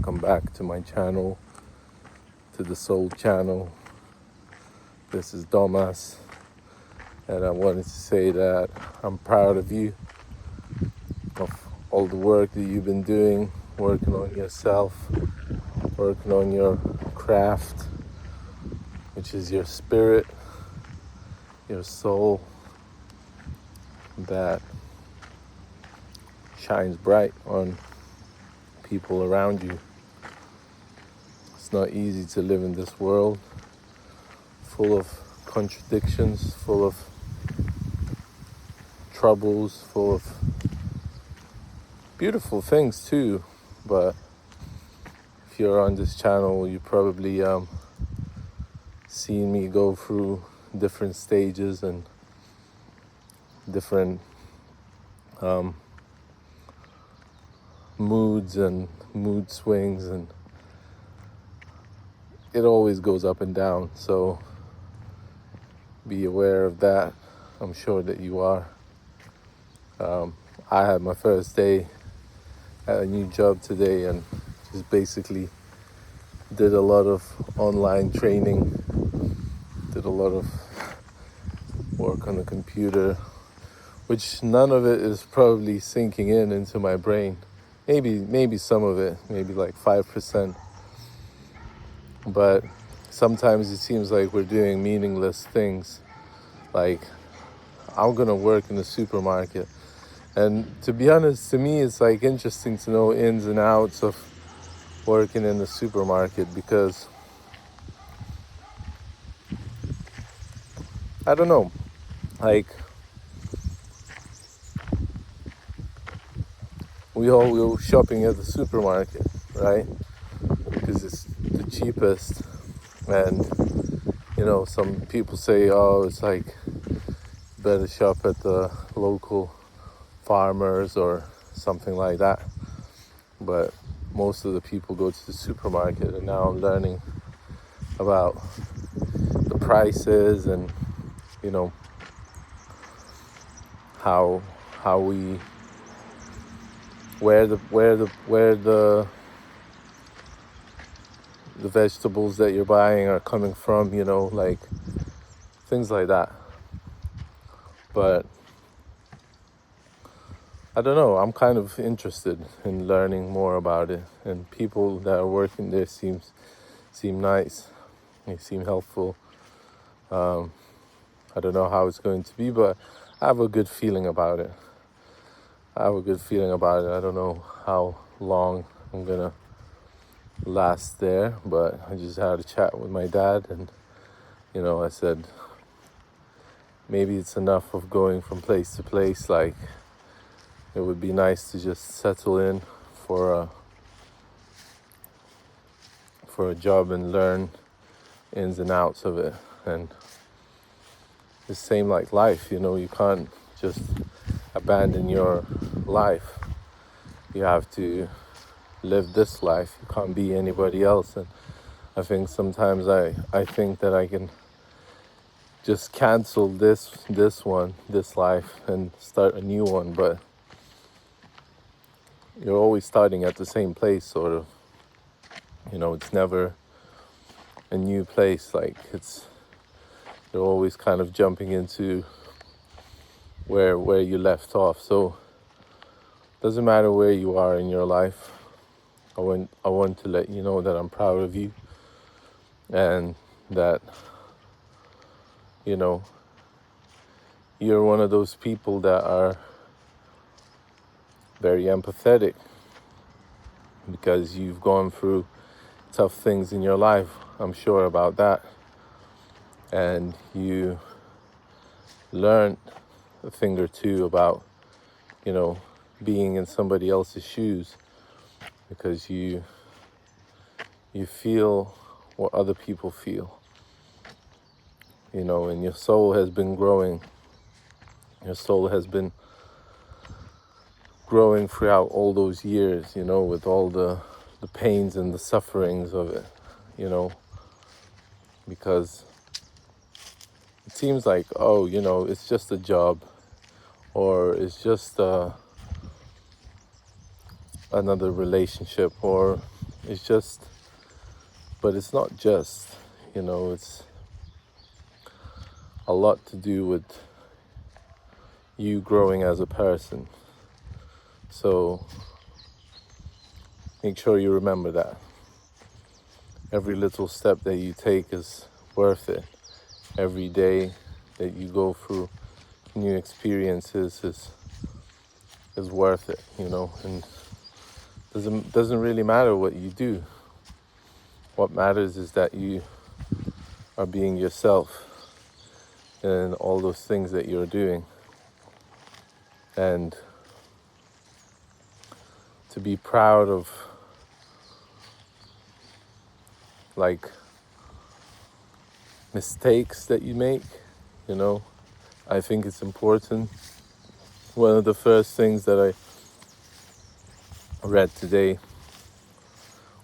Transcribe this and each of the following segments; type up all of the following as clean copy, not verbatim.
Welcome back to my channel, to the Soul channel. This is Domas, and I wanted to say that I'm proud of you, of all the work that you've been doing, working on yourself, working on your craft, which is your spirit, your soul, that shines bright on people around you. It's not easy to live in this world full of contradictions, full of troubles, full of beautiful things too. But if you're on this channel, you probably seen me go through different stages and different moods and mood swings, and it always goes up and down, so be aware of that. I'm sure that you are. I had my first day at a new job today and just basically did a lot of online training, did a lot of work on the computer, which none of it is probably sinking into my brain. Maybe some of it, maybe like 5%. But sometimes it seems like we're doing meaningless things. Like, I'm gonna work in the supermarket. And to be honest, to me, it's like interesting to know ins and outs of working in the supermarket, because I don't know, like, we all go shopping at the supermarket, right? Because it's the cheapest. And, some people say, oh, it's like better shop at the local farmers or something like that. But most of the people go to the supermarket, and now I'm learning about the prices and, how we where the vegetables that you're buying are coming from, like things like that. But I don't know, I'm kind of interested in learning more about it, and people that are working there seem nice, they seem helpful. I don't know how it's going to be, but I have a good feeling about it. I don't know how long I'm gonna last there, but I just had a chat with my dad, and I said maybe it's enough of going from place to place. Like, it would be nice to just settle in for a job and learn ins and outs of it. And the same like life, you can't just abandon your life. You have to live this life. You can't be anybody else. And I think sometimes I think that I can just cancel this life and start a new one, but you're always starting at the same place, sort of. It's never a new place. Like, you're always kind of jumping into where you left off. So doesn't matter where you are in your life. I want to let you know that I'm proud of you, and that you're one of those people that are very empathetic, because you've gone through tough things in your life. I'm sure about that. And you learned a thing or two about, being in somebody else's shoes, because you feel what other people feel, and your soul has been growing. Your soul has been growing throughout all those years, with all the pains and the sufferings of it, because it seems like, oh, it's just a job, or it's just another relationship, or It's just, but it's not just, it's a lot to do with you growing as a person. So make sure you remember that. Every little step that you take is worth it. Every day that you go through new experiences is worth it, and doesn't really matter what you do. What matters is that you are being yourself in all those things that you're doing. And to be proud of like mistakes that you make, I think it's important. One of the first things that I read today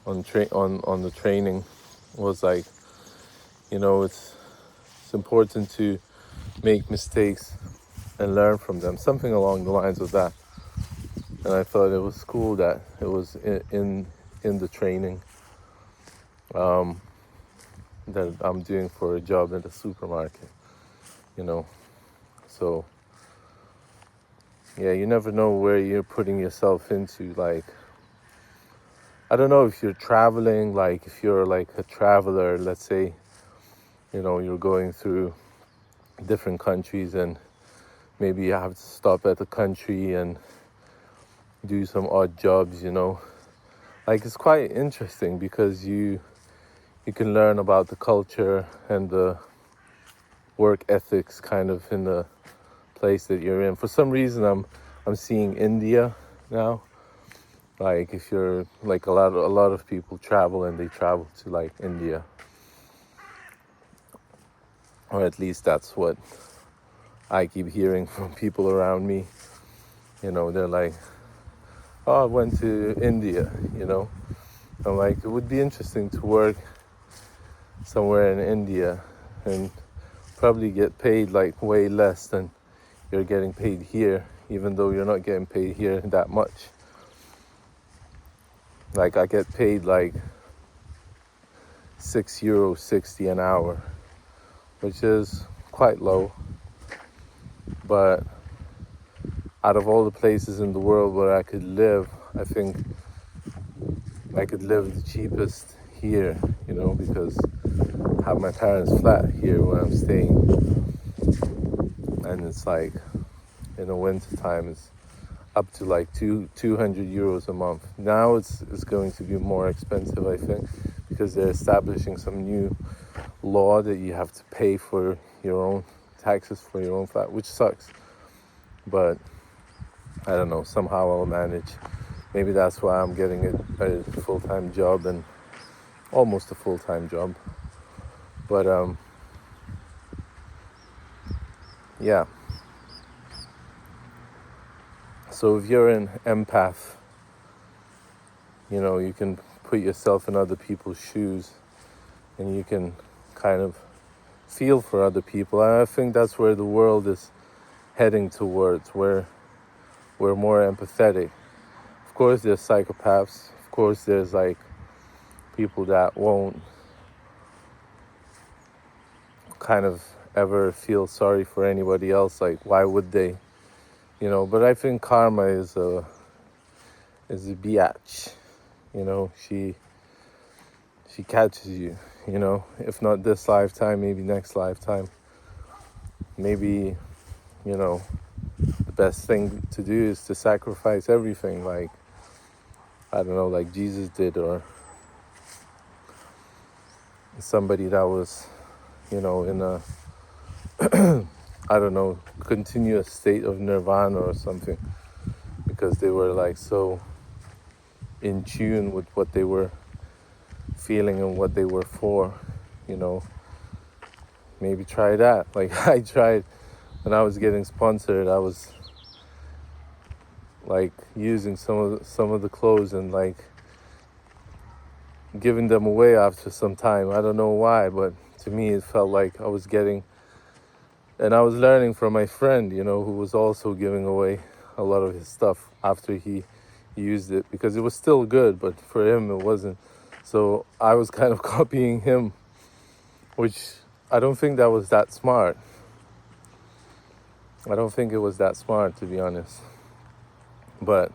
on the training was like, it's important to make mistakes and learn from them, something along the lines of that. And I thought it was cool that it was in the training that I'm doing for a job in the supermarket, So yeah, you never know where you're putting yourself into. Like, I don't know if you're traveling, like if you're like a traveler, let's say, you're going through different countries and maybe you have to stop at the country and do some odd jobs, Like, it's quite interesting because you can learn about the culture and the work ethics kind of in the place that you're in. For some reason, I'm seeing India now. Like, if you're like a lot of people travel and they travel to like India, or at least that's what I keep hearing from people around me. They're like, "Oh, I went to India." I'm like, it would be interesting to work somewhere in India and probably get paid like way less than you're getting paid here, even though you're not getting paid here that much. Like, I get paid like €6.60 an hour, which is quite low. But out of all the places in the world where I could live, I think I could live the cheapest here, because I have my parents' flat here where I'm staying. And it's like, in the winter time, it's up to like 200 euros a month. Now it's going to be more expensive, I think, because they're establishing some new law that you have to pay for your own taxes for your own flat, which sucks. But I don't know, somehow I'll manage. Maybe that's why I'm getting a full-time job, and almost a full-time job. But yeah. So if you're an empath, you can put yourself in other people's shoes and you can kind of feel for other people. And I think that's where the world is heading towards, where we're more empathetic. Of course, there's psychopaths. Of course, there's like people that won't kind of ever feel sorry for anybody else. Like, why would they? But I think karma is a biatch. She catches you. If not this lifetime, maybe next lifetime. Maybe, the best thing to do is to sacrifice everything, like, I don't know, like Jesus did, or somebody that was, in a I don't know, continuous state of nirvana or something, because they were like so in tune with what they were feeling and what they were for. Maybe try that. Like, I tried when I was getting sponsored. I was like using some of the clothes and like giving them away after some time. I don't know why, but to me it felt like I was getting, and I was learning from my friend, who was also giving away a lot of his stuff after he used it because it was still good, but for him it wasn't. So I was kind of copying him, which I don't think that was that smart. I don't think it was that smart, to be honest. But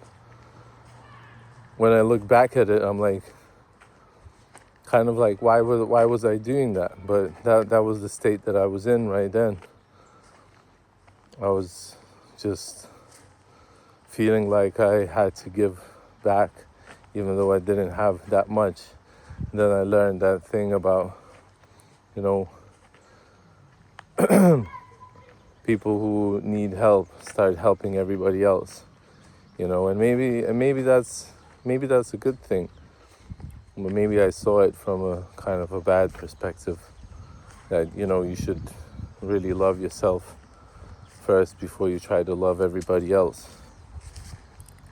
when I look back at it, I'm like, kind of like, why was I doing that? But that was the state that I was in right then. I was just feeling like I had to give back, even though I didn't have that much. And then I learned that thing about, you know, people who need help start helping everybody else, you know, and maybe that's a good thing. But maybe I saw it from a kind of a bad perspective, that, you know, you should really love yourself first before you try to love everybody else,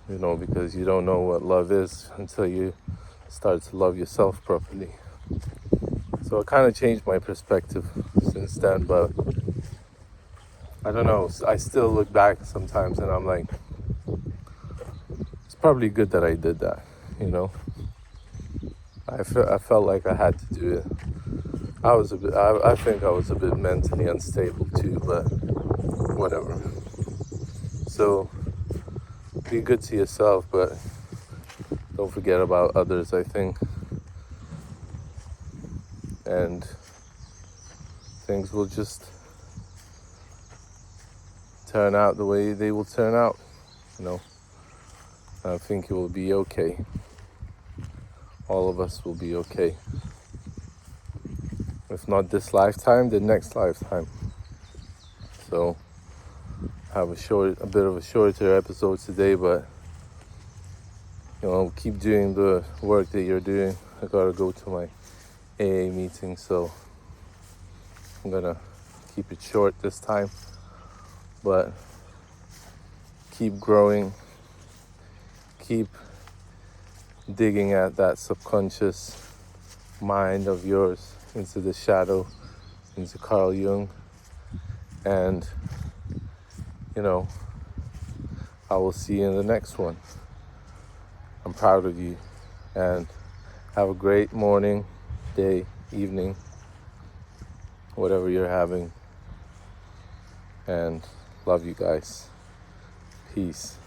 you know, because you don't know what love is until you start to love yourself properly. So it kind of changed my perspective since then, but I don't know, I still look back sometimes and I'm like, it's probably good that I did that, you know. I felt like I had to do it. I think I was a bit mentally unstable too, but whatever. So be good to yourself, but don't forget about others, I think. And things will just turn out the way they will turn out, you know. I think it will be okay. All of us will be okay. If not this lifetime, the next lifetime. So have a bit of a shorter episode today, but you know, keep doing the work that you're doing. I gotta go to my AA meeting, so I'm gonna keep it short this time, but keep growing, keep digging at that subconscious mind of yours, into the shadow, into Carl Jung, and you know, I will see you in the next one. I'm proud of you, and have a great morning, day, evening, whatever you're having, and love you guys. Peace.